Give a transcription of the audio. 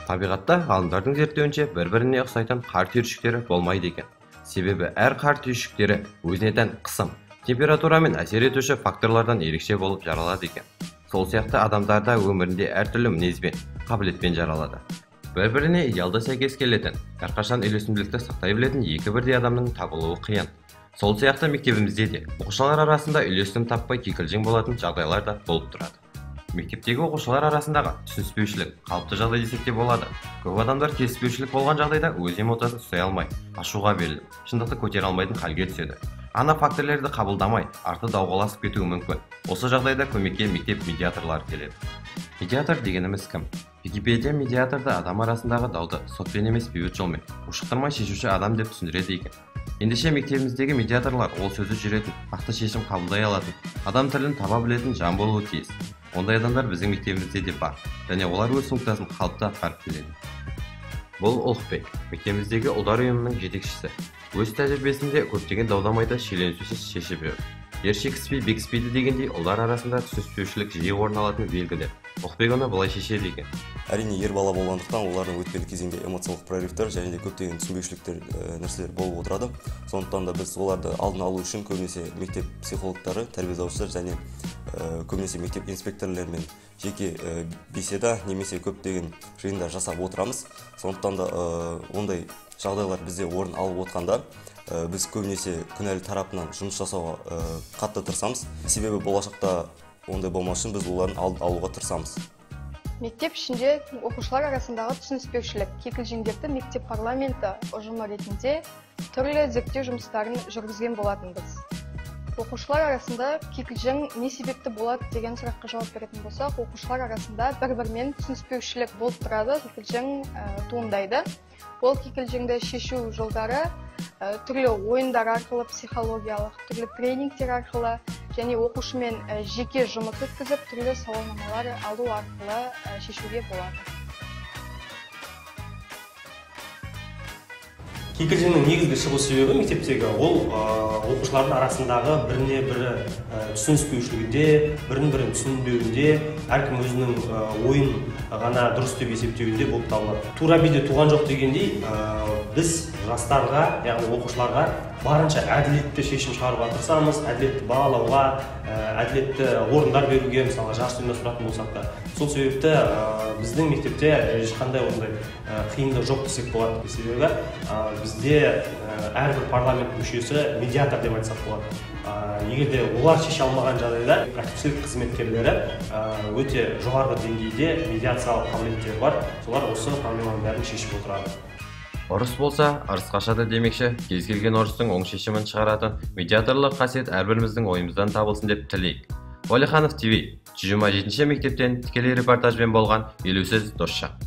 Табиғатта ғалымдардың зерттеуінше бір-біріне ұқсайтын қар түйіршіктері болмайды екен. Себебі әр қар түйіршіктері өзіне тән қысым, температурамен әсер етуші факторлардан ерекше болып жаралады екен. Сол сияқты адамдарда өмірінде әртүрлі мінезбен, қабілетпен жаралады. Бір-біріне идеалды сәйкес келетін, әрқашан үйлесімділікті сақтай білетін екі бірдей адамның табылуы қиын. Сол сияқты мектебімізде де оқушылар арасында үйлесім таппай кикілжің болатын жағдайлар да болып тұрады. Мектептегі оқушылар арасындағы түсініспеушілік қалыпты жағдай десек те болады. Көп адамдар келіспеушілік болған жағдайда өз эмоциясын ұстай алмай, ашуға беріліп, шындықты көтере алмайтын халге түседі. Ана факторлерді қабылдамай, арты дауғаласып кетуі мүмкін. Осы жағдайда көмекке мектеп медиаторлары келеді. Медиатор дегеніміз кім? Википедия медиаторды адам арасындағы дауды сотпен емес бейбіт жолмен ушықтырмай шешуші адам деп түсіндіреді екен. Ендеше мектебіміздегі медиаторлар ол сөзі жүретін, нақты шешім қабылдай алатын, адам тілін таба білетін жан болуы тиіс. Ондай адамдар біздің мектебімізде де бар, және олар өз функциясын қалыпты атқарып келеді. Бұл Ұлықбек, мектебіміздегі ұлдар ұйымының жетекшісі. Өз тәжірибесінде көптеген дау-дамайды шиеленісусіз шешіп жүр. Ер шекіспей бекіспейді дегендей ұлдар арасында түсініспеушілік жиі орын алатын белгілі. Ұлықбек оны былай шешеді екен. Әрине ер бала болғандықтан олардың өтпелі кезеңде эмоциялық прорывтар және де көптеген түсінбеушіліктер нәрселер болып отырады. Сондықтан да біз оларды алдын алу үшін көбінесе мектеп психологтары, тәрбиелеушілер және көбінесе мектеп инспекторларымен жеке беседа немесе көптеген жиындар жасап отырамыз. Сондықтан да ондай жағдайлар бізде орын алып отқанда біз көбінесе күнәлі тарапынан жұмыс жасауға қатты тырысамыз. Себебі болашақта ондай болмас үшін біз олардың алдын алуға тырысамыз. Мектеп ішінде оқушылар арасындағы түсініспеушілік, кикілжіңдерді мектеп парламенті ұжымы ретінде түрлі зерттеу жұмыстарын жүргізген болатынбыз. Оқушылар арасында кикілжің не себепті болады деген сұраққа жауап беретін болсақ, оқушылар арасында бір-бірімен түсініспеушілік болып тұрады, кикілжің туындайды. Ол кикілжіңді шешу жолдары түрлі ойындар арқылы, психологиялық, түрлі тренингтер арқылы және оқушымен жеке жұмыс өткізіп, түрлі сауалнамалар алу арқылы шешуге болады. Кикілжіңнің негізгі шығу себебі мектептегі ол оқушылардың арасындағы біріне-бірі түсініспеушілігінде, бірін-бірін түсінбеуінде, әркім өзінің ойын ғана дұрыс деп есептеуінде болып табылады. Тура биде туған жоқ дегендей, біз жастарға, яғни оқушыларға барынша әділетті шешім шығаруға тырысамыз, әділетті бағалауға, әділетті орындар беруге, мысалы жарыс ұйымдастыратын болсақ та. Сол себепті біздің мектепте ешқандай ондай қиындық жоқ десек болады. Себебі бізде әрбір парламент мүшесі медиатор деп айтсақ болады. Егер де олар шеше алмаған жағдайда әкімшілік қызметкерлері өте жоғарғы деңгейде медиациялық қабілеттері бар. Солар осы проблеманың бәрін шешіп отырады. Ұрыс болса, ырыс қашады демекші, кез келген ұрыстың оң шешімін шығаратын медиаторлық қасиет әрбіріміздің ойымыздан табылсын деп тілейік. Уәлиханов ТВ, 127-ші мектептен тікелей репортажбен болған елеусіз Досжан.